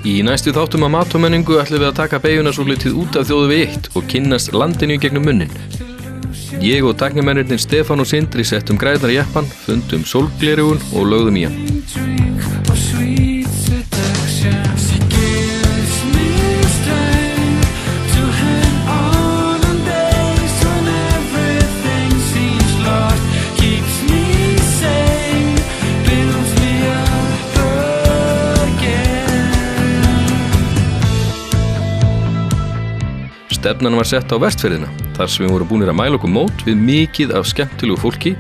Í næstu þáttum af mat og menningu ætlum við að taka beyguna svolítið út af þjóðvegi 1 og kynnast landinu í gegnum munnin. Ég og tæknimennirnir Stefán og Sindri settum græðnar í jeppann, fundum sólgleraugun og lögðum í hann. Stefnan var sett á Vestfirðina, þar sem við vorum búnir að mæla okkur mót við mikið af skemmtilegu fólki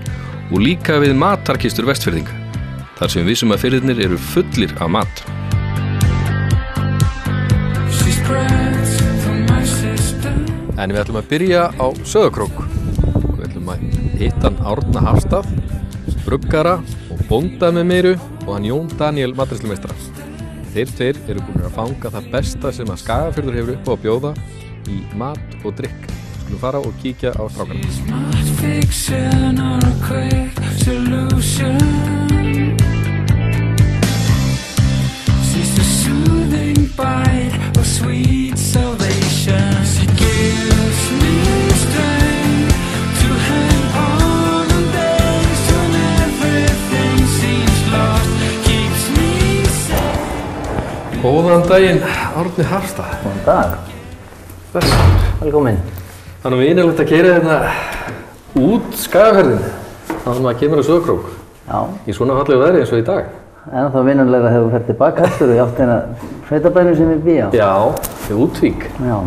og líka við matarkistur Vestfirðinga, þar sem við vissum að firðirnir eru fullir af mat. En við ætlum að byrja á Sauðárkrók. Við ætlum að hitta hann Árna Hafstað, bruggara og bónda með meiru og hann Jón Daniel matreiðslumeistara. Þeir tveir eru búnir að fanga það besta sem að Skagafjörður hefur upp á að bjóða í mat og drykk. Skulum fara og kíkja á strákana. Góðan daginn, Árni Hafstað. Góðan dag. Velkomin. Þannig að við einhverjum að keyra hérna út Skagafjörðin, þannig að maður kemur á Sauðárkrók. Já. Í svona fallegu veðri eins og í dag. En þá vinnulega hefur ferð tilbaka eftir og ég átti hérna sveitabænum sem ég bý á. Já, í Útvík. Já.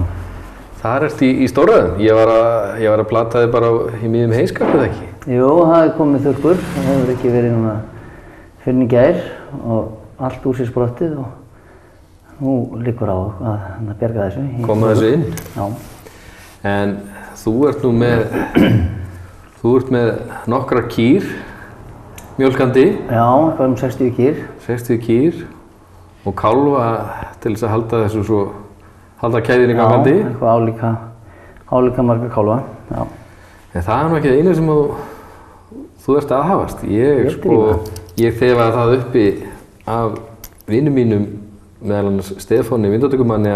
Þar ert í Stórræðum. Ég var að plata þig bara í miðjum heiðskap, eða ekki? Jú, það er komið þurrkur. Það hefur ekki verið núna fyrir í gær og allt úr sér sprottið og nú liggur á að bjarga þessu. Koma þessu inn? Já. En þú ert nú með nokkrar kýr, mjólkandi. Já, eitthvað 60 kýr. 60 kýr og kálfa til þess að halda keðjunni gangandi. Já, eitthvað álíka marga kálfa, já. En það er nú ekki það einu sem þú ert aðhafast. Ég þefaði það uppi af vinum mínum, meðal annars Stefáni Vindatökumanni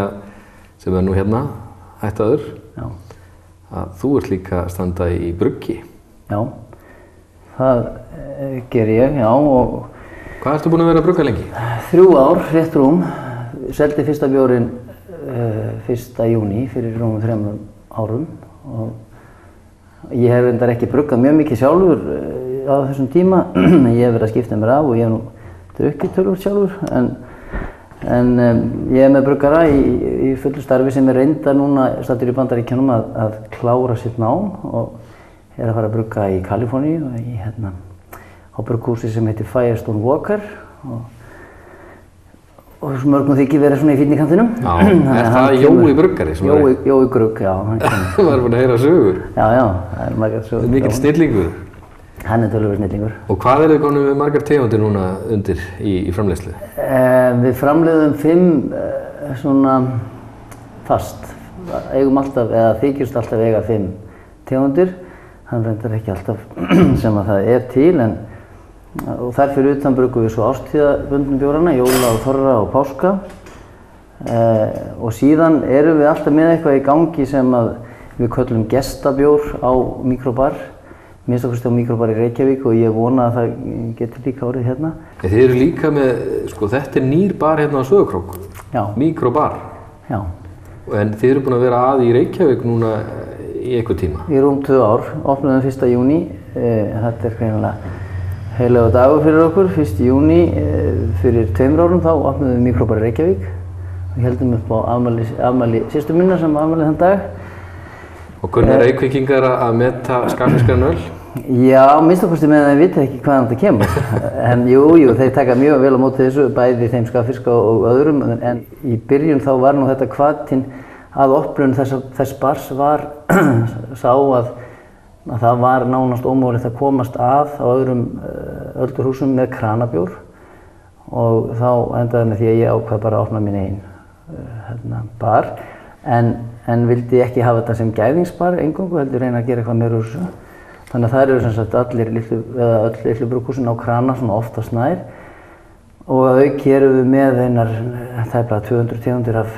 sem er nú hérna ættaður, að þú ert líka að standa í bruggi. Já, það ger ég, já. Og hvað ertu búin að vera að brugga lengi? 3 ár, rétt rúm. Seldi fyrsta bjórinn 1. júní fyrir rúmum 3 árum og ég hef reyndar ekki bruggað mjög mikið sjálfur á þessum tíma. Ég hef verið að skipta mér af og ég hef nú drukkið töluvert sjálfur en ég er með bruggara í fullu starfi sem er reyndar núna staddur í Bandaríkjunum að klára sitt nám og er að fara að brugga í Kaliforníu á brugghúsi sem heitir Firestone Walker og svo mörgum þykir verið svona í fínni kantinum. Já, er það Jói bruggari? Jói Grugg, já. Þú var búin að heyra sögur. Já, það er margar sögur. Mikill snillingur. Hann er töluvert snillingur. Og hvað þið komin með margar tegundir núna undir í framleiðslu? Við framleiðum 5 svona fast. Eigum alltaf, eða þykjumst alltaf eiga 5 tegundir. Það reyndar ekki alltaf sem að það er til, og þar fyrir utan bruggum við svo árstíðabundnu bjórana, jóla og þorra og páska. Og síðan erum við alltaf með eitthvað í gangi sem að við köllum gestabjór á mikrobar. Minnst okkur á mikrobar í Reykjavík og ég vona að það getur líka orðið hérna. Þið eru líka með, þetta er nýr bar hérna á Sauðárkrók. Já. Mikrobar. Já. En þið eru búin að vera í Reykjavík núna í einhver tíma? Í rúm 2 ár, opnuðum 1. júní. Þetta er greinilega heilagur dagur fyrir okkur. 1. júní fyrir 2 árum þá opnuðum við mikrobar í Reykjavík. Við heldum upp á afmæli systur minnar sem afmælið þann dag. Og kunna Reykvíkingar að meta skagfirskan öl? Já, minnst okkur með að þeir vita ekki hvaðan þetta kemur. En jú, þeir taka mjög vel á móti þessu, bæði þeim skagfirska og öðrum. En í byrjun þá var nú þetta hvatinn að opnun þess bars var sá að það var nánast ómögulegt að komast að á öðrum öldurhúsum með kranabjór. Og þá endaði með því að ég ákvað bara að opna minn eigin bar. En vildi ekki hafa þetta sem gæðingsbar eingöngu, heldur reyna að gera eitthvað meira úr þessu. Þannig að það eru sem sagt öll litlu brugghúsin á krana svona oftast nær. og að auki erum við með einar tæplega 200 tegundir af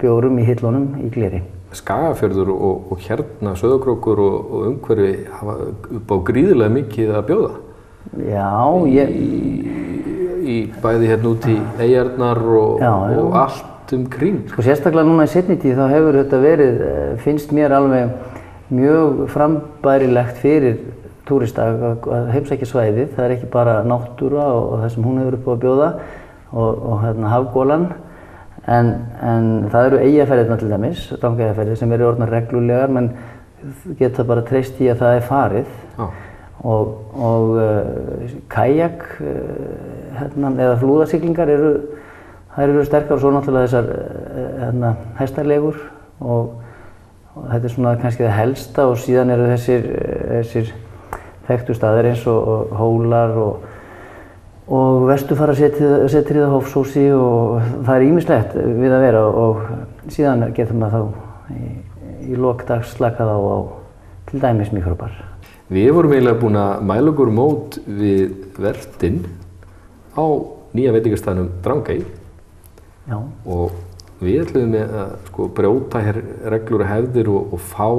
bjórum í hillunum í gleri. Skagafjörður og hérna Sauðárkrókur og umhverfi hafa upp á gríðarlega mikið að bjóða. Já, Í bæði hérna út í eyjarnar og allt kring. Sko sérstaklega núna í seinni tíð þá hefur þetta verið, finnst mér alveg mjög frambærilegt fyrir túrista að heimsækja svæðið. Það ekki bara náttúra og það sem hún hefur upp á að bjóða og hérna hafgólan. En það eru eyjaferðirnar til dæmis, Drangeyjaferðir sem eru orðnar reglulegar, menn geta bara treyst í að það farið. Og kajak eða flúðasiglingar eru sterkar og svo náttúrulega þessar hestalegur og þetta svona kannski það helsta og síðan eru þessir þekktu staðir eins og hólar og Vesturfarasetrið á Hofsósi og það ýmislegt við að vera og síðan getur maður þá í lok dags slakað á til dæmis mikróbar. Við vorum eiginlega búin að mæla okkur mót við vertinn á nýja veitingastaðnum Drangey. Já. Og við ætluðum að brjóta hér reglur og hefðir og fá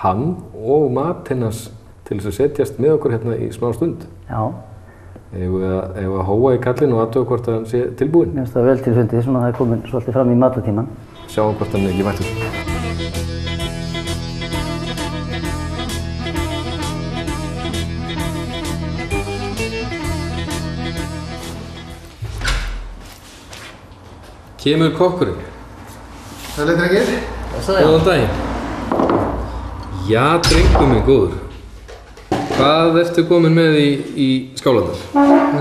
hann og mat hennars til þess að setjast með okkur hérna í smá stund. Já. Ef að hóa í kallinn og aðtöga hvort að hann sé tilbúinn. Mér finnst það vel til fundið, svona það komin svolítið fram í matlatíman. Sjáum hvort hann ekki mættur. Kemur kokkurinn. Það leitir ekki? Góðan daginn. Já, drengur minn góður. Hvað ertu komin með í skálarnar?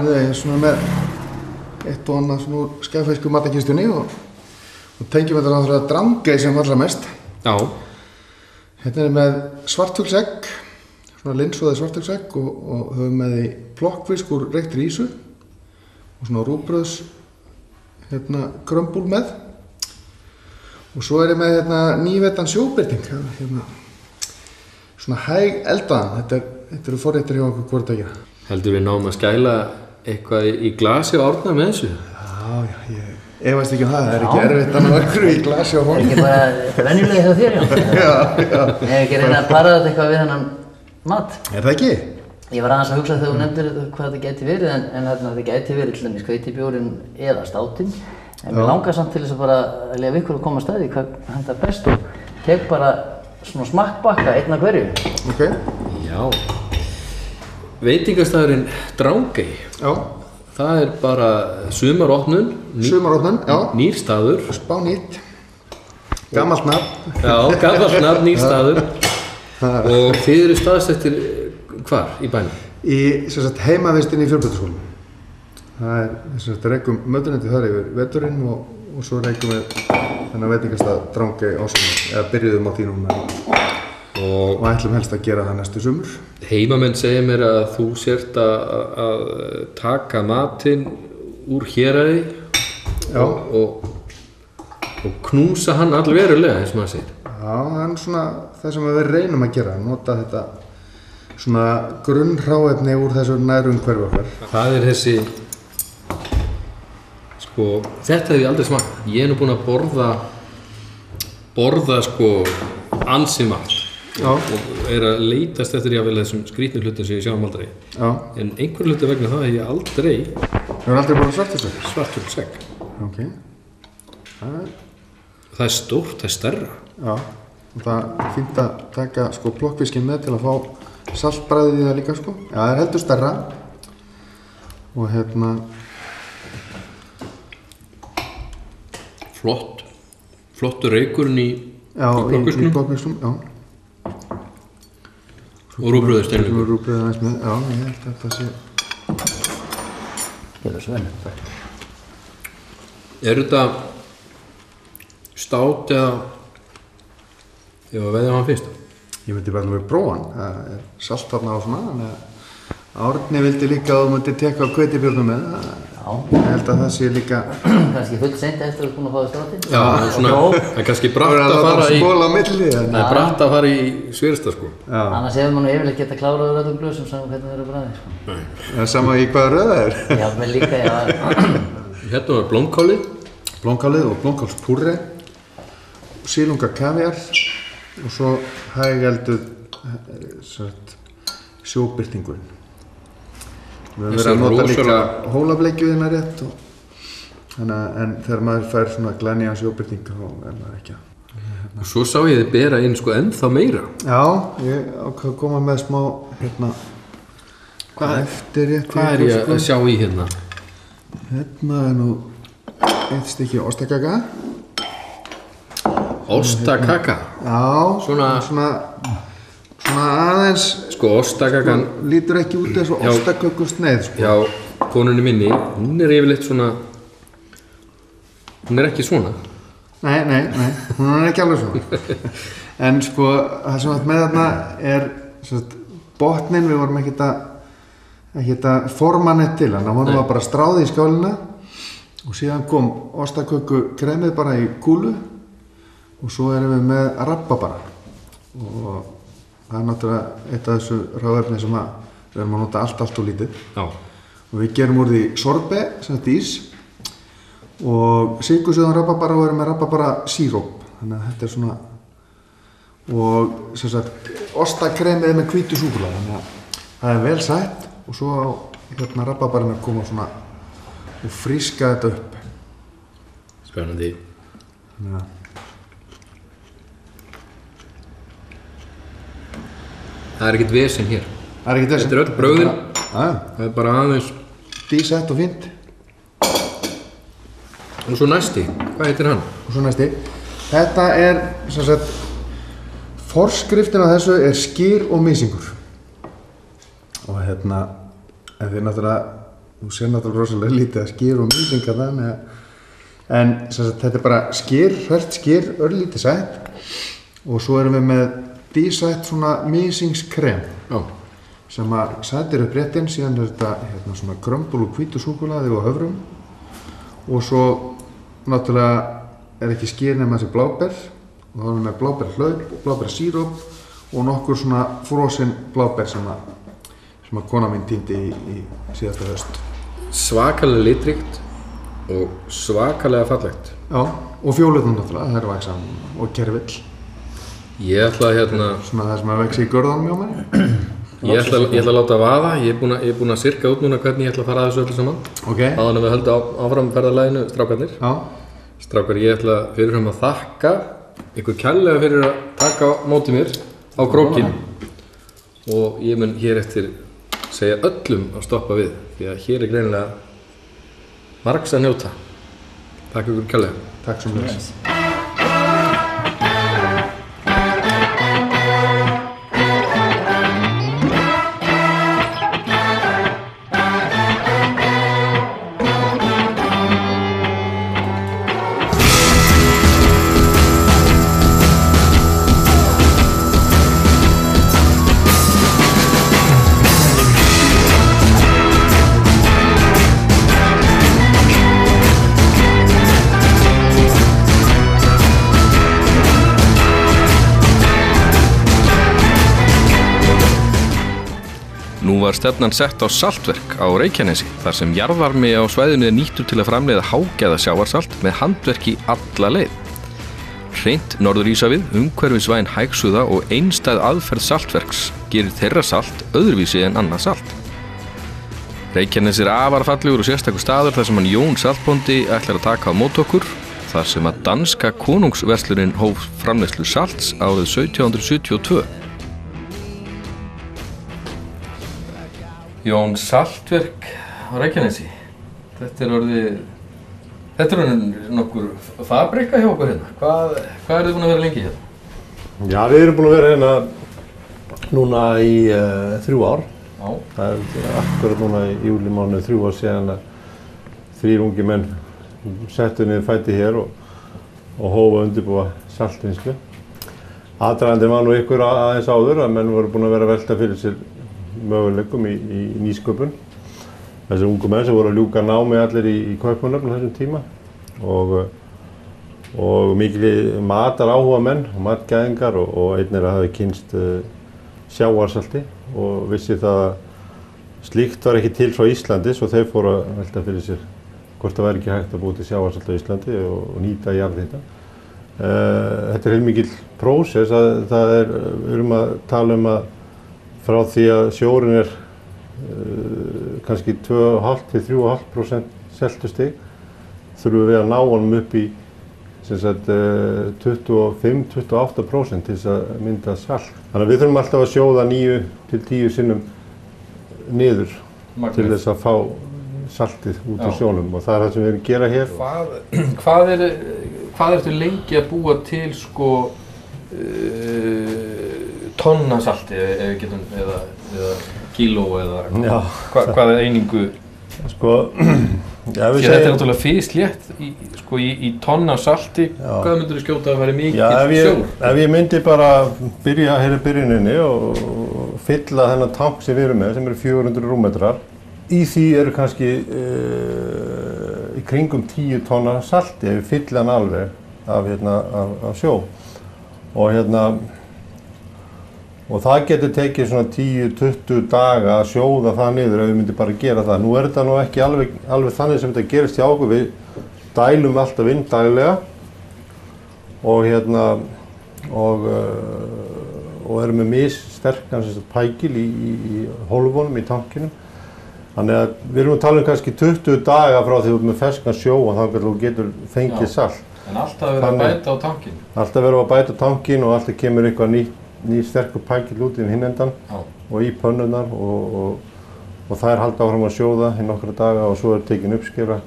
Ég er svona með eitt og annað svona úr skagfirsku matarkistunni og tengjum þetta náttúrulega Drangey sem allra mest. Já. Hérna er með svartfuglsegg, svona linsoðið svartfuglsegg og höfum með í plokkfisk úr reyktri ýsu og svona rúgbrauðs krömbúl með. Og svo er ég með nývetan sjóbirting, svona hæg eldaðan. Þetta eru forréttir hjá okkur hvort að gera. Heldur við náum að skæla eitthvað í glasi og árna með þessu? Já, ég efast ekki það. Það er ekki erfitt að ná okkur í glasi og horn. Það ekki bara venjulega hjá þér, já. Ég hef ekki reynað að para þetta eitthvað við þennan mat. Er það ekki? Ég var aðeins að hugsa þegar þú nefndir hvað þetta gæti verið, en þetta gæti verið til dæmis hveitibjórinn eða státinn. En mér langar samt til þess að bara leyfa ykkur að koma að staði hvað hentar best og tek bara svona smakkbakka einn af hverju. Ok. Já. Veitingastaðurinn Drangey. Já. Það bara sumaropnun. Sumaropnun, já. Nýr staður. Spánýtt. Gamalt nafn. Já, gamalt nafn, nýr staður. Og þið eru staðsettir hvar í bænum? Í heimavistinni í Fjölbrautaskólanum. Það rekum mötuneyti þar yfir veturinn og svo rekum við þennan veitingastað Drangey á sumar, eða byrjuðum á því núna og ætlum helst að gera það næstu sumur. Heimamenn segja mér að þú sért að taka matinn úr héraði og knúsa hann allverulega, eins og maður segir. Já, það er svona það sem við reynum að gera, nota þetta svona grunnhráefni úr þessu nærumhverfi okkar. Það er þessi þetta hef ég aldrei smakað. Ég er nú búinn að borða ansi margt og er að leitast eftir þessum skrýtnu hlutum sem ég sjáum aldrei. Já. En einhver hluti vegna það hef ég aldrei. Þú hefur aldrei borðað svartfuglsegg? Svartfuglsegg. Ok. Það er stórt, það er stærra. Já. Og það er fínt að taka plokkfiskinn með til að fá saltbragðið í það líka Já, það er heldur stærra. Og Flottur reykurinn í plokkfiskunum. Í plokkfiskunum, já. Og rúgbrauðið steinleikur. Rúgbrauðið aðeins með, já, ég held að þetta sé. Gjörðu svo vel. Er þetta stát eða veðja hann fyrst? Ég myndi bara alveg prófa hann. Það er salt þarna og svona, þannig að Árni vildi líka að þú myndi teka hveitibjórnum með. Ég held að það sé líka... Kannski fullt seint eftir að búin að fá það stráttinn. Já, svona, það er kannski bratt að fara í... Skóla á milli. Það er bratt að fara í svýrsta, sko. Annars hefur maður yfirleitt geta kláraður öllum glösum saman hvernig það eru bræðið, sko. Það er sama í hvaða röð það er. Já, með líka, já. Hérna var blómkálið. Blómkálið og blómkálspúrri, sílunga kaviar og svo hægelduð sjóbirtingurinn. Við höfum verið að nota líka hólableikjuðina rétt en þegar maður fær svona glænýjan sjóbirting þá er maður ekki að... Og svo sá ég þið bera inn sko ennþá meira. Já, ég ákvað að koma með smá eftir rétt. Hvað er ég að sjá í hérna? Hérna er nú eitt stykki ostakaka. Ostakaka? Já, svona aðeins... Sko ostakakan... Lítur ekki út eins og ostakökusneið, sko. Já, konunni minni, hún er yfirleitt svona... Hún er ekki svona. Nei, hún er ekki alveg svona. En sko, það sem var með þarna er botninn, við vorum ekkert að forma neitt til hann. Hún var bara stráð í skálina og síðan kom ostaköku kremið bara í kúlu og svo erum við með rabarbara. Og það er náttúrulega eitt af þessu hráefni sem við erum að nota allt og lítið. Já. Og við gerum úr því sorbet, sem þetta ís, og sykursauðan rabarbara og erum með rabarbara síróp. Þannig að þetta er svona, og sem sagt, ostakremið með hvítu súkkulaði. Þannig að það er vel sætt og svo á hérna rabarbarinn að koma svona og fríska þetta upp. Spennandi. Þannig að það er ekkert vesen hér. Það er ekkert vesen. Þetta er öll brauðin. Það er bara aðeins... Dísett og fínt. Og svo næsti. Hvað heitir hann? Og svo næsti. Þetta er, sem sagt, forskriftin á þessu er skyr og misingur. Og hérna, en þið náttúrulega, þú sér náttúrulega rosalega lítið að skyr og misinga þannig að... En, sem sagt, þetta er bara skyr, hrært skyr, örlítið sætt. Og svo erum við með dísætt svona misingskrem sem að sætir upp réttinn, síðan er þetta hérna svona krömbul og hvítu súkkulaði og höfrum og svo náttúrulega er ekki skyr nema þessi bláber og þá erum við með bláberhlaup, blábersíróp og nokkur svona frosin bláber sem að kona mín týndi í síðasta haust. Svakalega litríkt og svakalega fallegt. Já, og fjólutnum náttúrulega, það er vaksan og kervill. Ég ætla að hérna... Svona það sem að vexa í görðanum hjá mér. Ég ætla að láta vaða. Ég er búinn að sirka út núna hvernig ég ætla að fara að þessu öllu saman. Ok. Áður en við höldum áfram ferðalaginu, strákarnir. Já. Strákar, ég ætla fyrirfram að þakka ykkur kærlega fyrir að taka á móti mér á krókinn. Og ég mun hér eftir segja öllum að stoppa við. Því að hér er greinilega margs að njóta. Takk ykkur kærlega. Takk sem þess. Var stefnan sett á saltverk á Reykjanesi þar sem jarðvarmi á svæðinu er nýttur til að framleiða hágæða sjávarsalt með handverki alla leið. Hreint Norður-Íshafið, umhverfisvæn hægsuða og einstæð aðferð saltverks gerir þeirra salt öðruvísi en annað salt. Reykjanesi er afar fallegur og sérstakur staður þar sem hann Jón saltbóndi ætlar að taka á móti okkur, þar sem að danska konungsverslunin hóf framleiðslu salts árið 1772. Jón saltverk á Reykjanesi. Þetta er orðið nokkur fabrika hjá okkur hérna. Hvað er þið búin að vera lengi hérna? Já, við erum búin að vera hérna núna í 3 ár. Já. Það er akkurat núna í júlímánuði 3 ár síðan að 3 ungi menn settu niður fæti hér og hófu að undirbúa saltvinnslu. Aðdragandinn var nú ykkur aðeins áður að menn voru búin að vera að velta fyrir sér möguleikum í nýsköpun þessir ungu menn sem voru að ljúka námi allir í Kaupmannahöfn á þessum tíma og mikil matar áhuga menn og matgæðingar og einn hafi kynst sjávarsalti og vissi það að slíkt var ekki til frá Íslandi svo þeir fóru að velta fyrir sér hvort það væri ekki hægt að búa til sjávarsalt á Íslandi og nýta jarðhita. Þetta heilmikill prósess að við erum að tala að frá því að sjórinn kannski 2,5 til 3,5% seltustig þurfum við að ná honum upp í 25-28% til þess að mynda salt. Þannig að við þurfum alltaf að sjóða 9 til 10 sinnum niður til þess að fá saltið út úr sjónum og það það sem við erum að gera hér. Hvað ertu lengi að búa til tonna salti eða kíló eða hvað einingu? Því þetta náttúrulega fyslétt í tonna salti, hvað myndir þú skjóta að vera mikið sjór? Ef ég myndi bara byrja hér í byrjuninni og fylla þennan tank sem við erum með, sem eru 400 rúmmetrar, í því eru kannski í kringum 10 tonna salti ef við fylla hann alveg af sjó. Og það getur tekið svona 10-20 daga að sjóða það niður ef við myndum bara gera það. Nú þetta nú ekki alveg þannig sem þetta gerist hjá okkur. Við dælum alltaf inn daglega og erum með missterkan pækil í hólfunum í tankinum. Þannig að við erum að tala kannski 20 daga frá því þú ert með ferskan sjó og þá getur fengið salt. En alltaf verið að bæta á tankin? Alltaf verið að bæta á tankin og alltaf kemur eitthvað ný sterkur pækill út í hinn endan og í pönnunar og þær halda áfram að sjóða í nokkra daga og svo tekin uppskera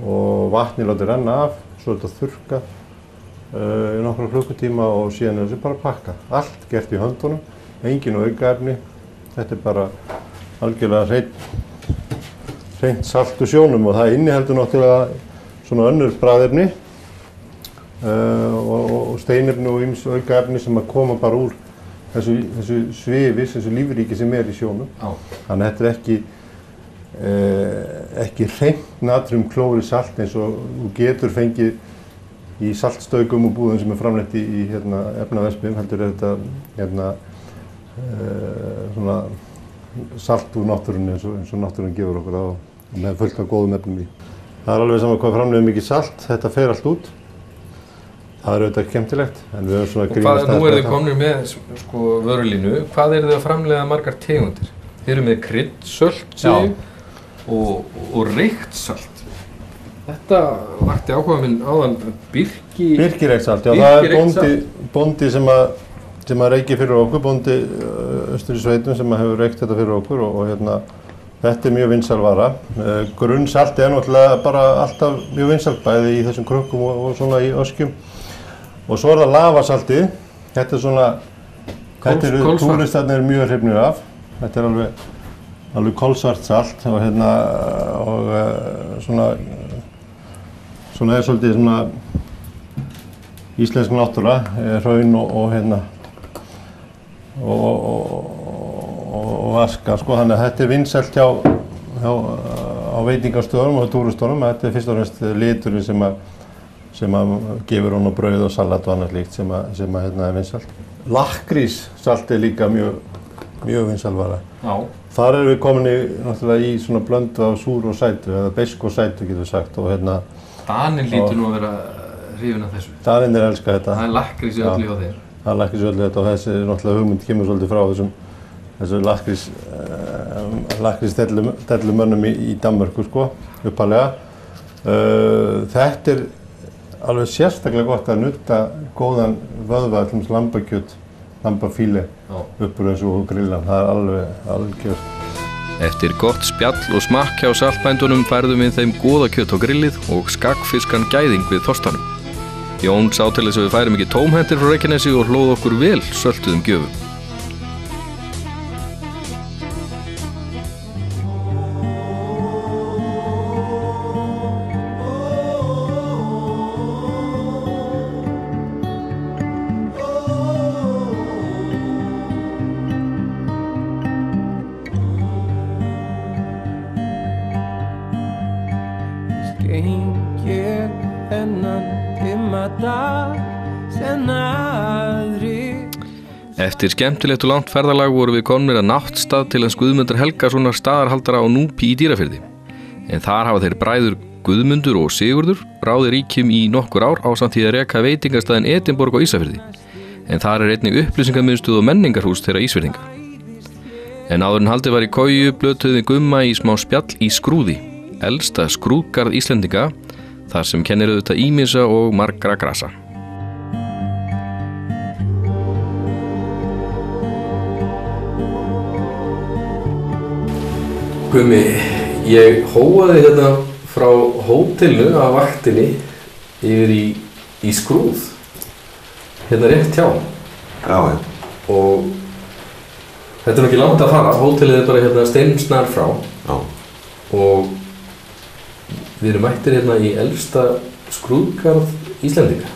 og vatnið látið renna af, svo þetta þurrkað í nokkra klukkutíma og síðan þessu bara pakka. Allt gert í höndunum, engin aukaefni, þetta bara algjörlega hreint salt úr sjónum og það inniheldur náttúrulega svona önnur bragðefni og steinefni og ýmis aukaefni sem að koma bara úr þessu svifis, þessu lífríki sem í sjónum. Þannig að þetta ekki hreint natriumklóri salt eins og þú getur fengið í saltstaukum og búðum sem framleitt í efnavespum, heldur þetta svona salt úr náttúrunni eins og náttúrun gefur okkur og með fullt af góðum efnum í. Það alveg saman hvað framleiðum mikið salt, þetta fer allt út. Það auðvitað skemmtilegt, en við höfum svona að grínast Nú eru þið komnir með vörulínu, hvað eru þið að framleiða margar tegundir? Þið eru með kryddsölt og reykt salt. Þetta vakti áhuga minn áðan Birkireykt salt, já það bóndi sem að reykir fyrir okkur, bóndi austur í sveitum sem hefur reykt þetta fyrir okkur og þetta mjög vinsæl vara. Grunnsalti náttúrulega bara alltaf mjög vinsælt bæði í þessum krukkum og svona í öskjum. Og svo það lavasaltið, þetta svona, túristarnir mjög hrifnir af. Þetta alveg kolsvart salt og svona svolítið svona íslensk náttúra, hraun og aska, þannig að þetta vinsælt á veitingastöðum og túristunum. Þetta fyrst og fremst liturinn sem gefur hún á brauð og salat og annað slíkt sem vinsælt. Lakkríssalt líka mjög vinsæl vara. Þar erum við komin náttúrulega í svona blöndu af súr og sætu, eða beisk og sætu getur við sagt. Daninn lítur nú að vera hrifinn af þessu. Danirnir elska þetta. Það lakkrís í öllu hjá þeir. Það lakkrís í öllu þetta og þessi náttúrulega hugmynd kemur svolítið frá þessu lakkrís-dellumönnum í Danmörku upphaflega. Þetta alveg sérstaklega gott að nutta góðan vöðva, til dæmis lambakjöt, lambafíle upp úr þessu og grillan. Það alveg gjört. Eftir gott spjall og smakk hjá saltbændunum færðum við þeim góðakjöt á grillið og skakkfiskan gæðing við þorstanum. Jón sá til þess að við færum ekki tómhentir frá Reykjanesi og hlóð okkur vel söltuðum gjöfum. hring ég þennan dimma dag sem aðrir. Eftir skemmtilegt og langt ferðalag voru við komnir að náttstað til hans Guðmundar Helgasonar staðarhaldara á Núpi í Dýrafirði. En þar hafa þeir bræður Guðmundur og Sigurður ráðið ríkjum í nokkur ár ásamt því að reka veitingastaðinn Edinborg á Ísafirði. En þar einnig upplýsingamiðstöð og menningarhús þeirra Ísfirðinga. En áður en haldið var í Koju blötuði Gumma í smá spjall í Skrúði, elsta skrúðgarð Íslendinga, þar sem kennir auðvitað ýmissa og margra grasa. Gummi, ég hóaði hérna frá hótelinu af vaktinni yfir í Skrúð, hérna rétt hjá. Já. Og þetta ekki langt að fara, hótelið bara hérna steinsnar frá. Já. Og við erum mættir hérna í elsta skrúðgarð Íslendinga.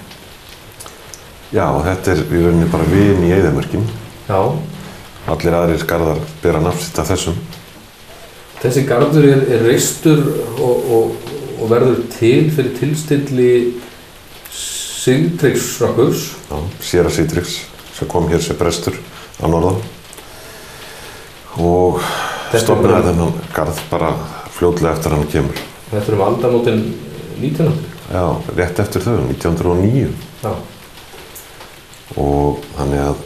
Já, þetta í rauninni bara vin í eyðimörkjum. Já. Allir aðrir garðar bera nafn sitt af þessum. Þessi garður er reistur og verður til fyrir tilstilli Sigtryggsrakkurs. Já, séra Sigtryggs sem kom hér sem prestur á norðan. Og stofnaði þennan garð bara fljótlega eftir hann kemur. Þetta aldamótin 1900? Já, rétt eftir þau, 1909. Já. Og þannig að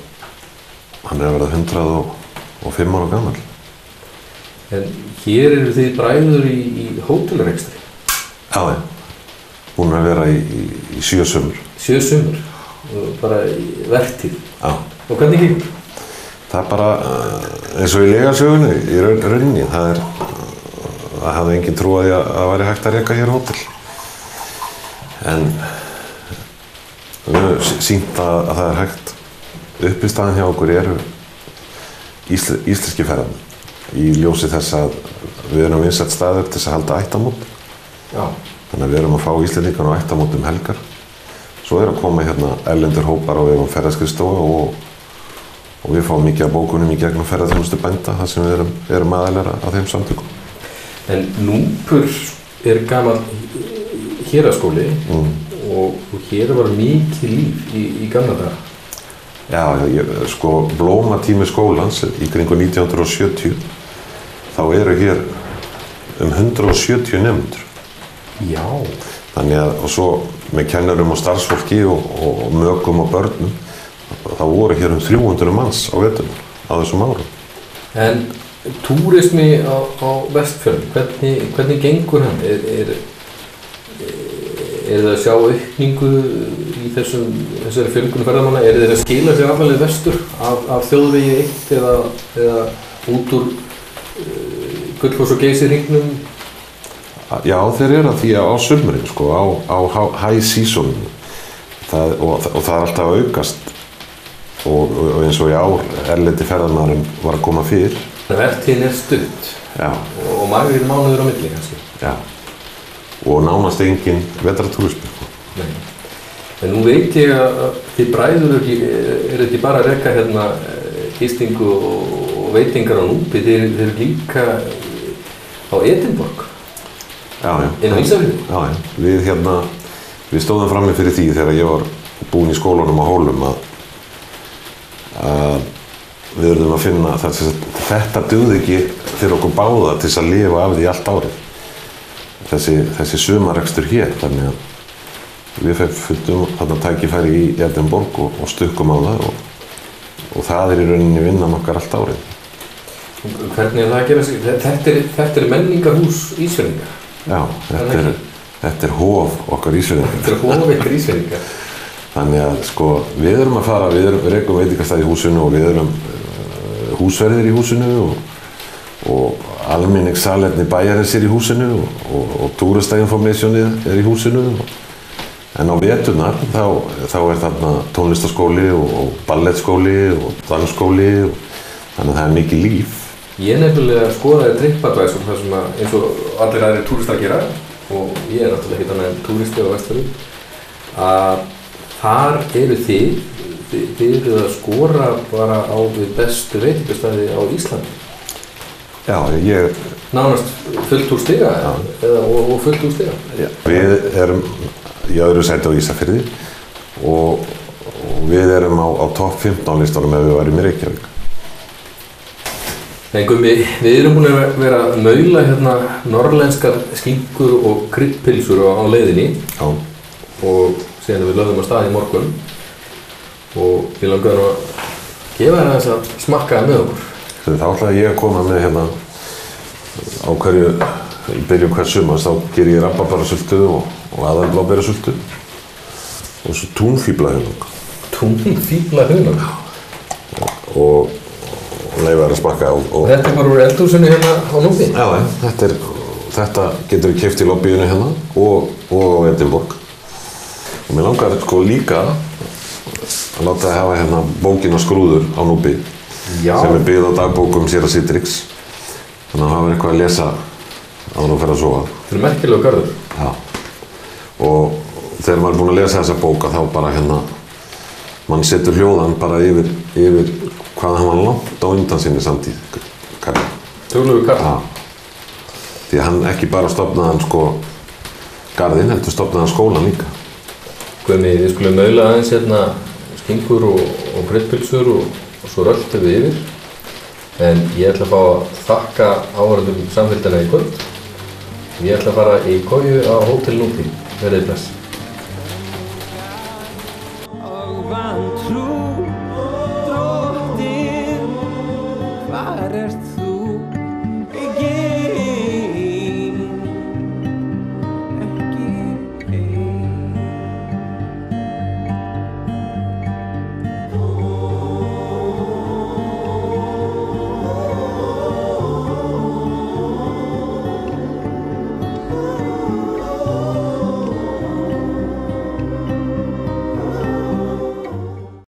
hann er að verða 105 ára gamall. En hér eru þið bræður í hótelrekstri? Já, búin að vera í 7 sumur. 7 sumur? Bara í vertíð? Já. Og hvernig gengur? Það er bara eins og í legasögunni, í rauninni. Það hafði enginn trú að það væri hægt að reka hér hótel. En við höfum sýnt að það er hægt. Uppistaðan hjá okkur eru íslenski ferðamenn. Í ljósi þess að við erum vinsæll staður til þess að halda ættamót. Já. Þannig að við erum að fá Íslendingar á ættamót helgar. Svo að koma hérna erlendir hópar á vegum ferðaskrifstofa og við fáum mikið af bókunum í gegnum ferðaþjónustu bænda þar sem við erum aðilar að þeim samtökum. En Núpur er gamall héraðsskóli og hér var mikið líf í gamla daga. Já, sko blómatími skólans í kringu 1970 þá eru hér 170 nemendur. Já. Þannig að, og svo með kennurum og starfsfólki og mökum og börnum, þá voru hér 300 manns á veturna á þessum árum. En túrismi á Vestfjörðum, hvernig gengur hann? Er það að sjá aukningu í þessari fjölgun ferðamanna? Er þeir að skila sér allavega vestur af þjóðvegi 1 eða út úr Gullfoss og Geysirhringnum? Já, þeir eru að því á sumrin, sko, á high season og það er alltaf að aukast og eins og í ár erlendi ferðamaðurinn var að koma fyrr. Vertíðin stutt. Já. Og margir mánuður á milli kannski. Já. Og nánast engin vetrartúrismi. Nei. En nú veit ég að þið bræður eru ekki bara að reka hérna gistingu og veitingar á Núpi, þeir eru líka á Edinborg. Já. Inn á Ísafirði. Já. Við stóðum frammi fyrir því þegar ég var búinn í skólanum á Hólum að við verðum að finna þetta dugði ekki fyrir okkur báða til þess að lifa af því allt árið. Þessi sumarrekstur hér, þannig að við fundum þarna tækifæri í Edinborg og stukkum á það og það í rauninni vinnan okkar allt árið. Hvernig er það að gera sig? Þetta er menningarhús Ísfirðinga? Já, þetta er hof okkar Ísfirðinga. Þetta er hof okkar Ísfirðinga. Þannig að sko, við erum að fara, við rekum veitingastað í húsinu og við erum húsverðir í húsinu og almenningssalerni bæjarins er í húsinu og túristainformationið er í húsinu en á veturnar þá er þarna tónlistaskóli og ballettskóli og dansskóli þannig að það er mikið líf. Ég nefnilega skoðaði TripAdvisor þar sem að eins og allir aðrir túristar gera og ég er náttúrulega ekki annað en túristi á Vestfjörðum að þar eru þið eruð að skora bara á við bestu veitingastæði á Íslandi. Já, ég... Nánast fullt úr stiga og fullt úr stiga. Við erum í öðru sæti á Ísafirði og við erum á topp 15 listanum ef við værum í Reykjavík. En Gummi, við erum búin að vera að maula hérna norrlenskar skinkur og kryddpylsur á leiðinni. Já. Og síðan við lögðum að stað í morgun og við langaðum að gefa þér aðeins að smakka með okkur. Þá ætlaði ég að koma með hérna á hverju, í byrjun hvers sumars, þá ger ég rabarbarasultu og aðalbláberasultu og svo túnfíblahunang. Túnfíblahunang? Og leyfa þér að smakka. Þetta er bara úr eldhúsinu hérna á Núpi? Já, þetta getur við keypt í lobbyinu hérna og á Edinborg. Og mér langar sko líka að láta það hafa hérna bókina Skrúður á Núpi. Já. Sem byggð á dagbókum séra Citrix. Þannig að hafa eitthvað að lesa áður en fer að sofa. Þetta er merkilegur garður. Já. Og þegar maður er búinn að lesa þessa bóka þá bara hérna, mann setur hljóðan bara yfir hvað hann var langt á undan sinni samtíð. Tölugur Karl. Já. Því að hann ekki bara stofnaði hann sko garðinn, heldur stofnaði hann skólan líka. Guðni, við skulum maula aðeins hérna skinkur og kryddpylsur og svo röltum við yfir. En ég ætla að fá að þakka áhorfendum samfylgdina í kvöld. Ég ætla að fara í koju á Hótel Núpi. Verið bless.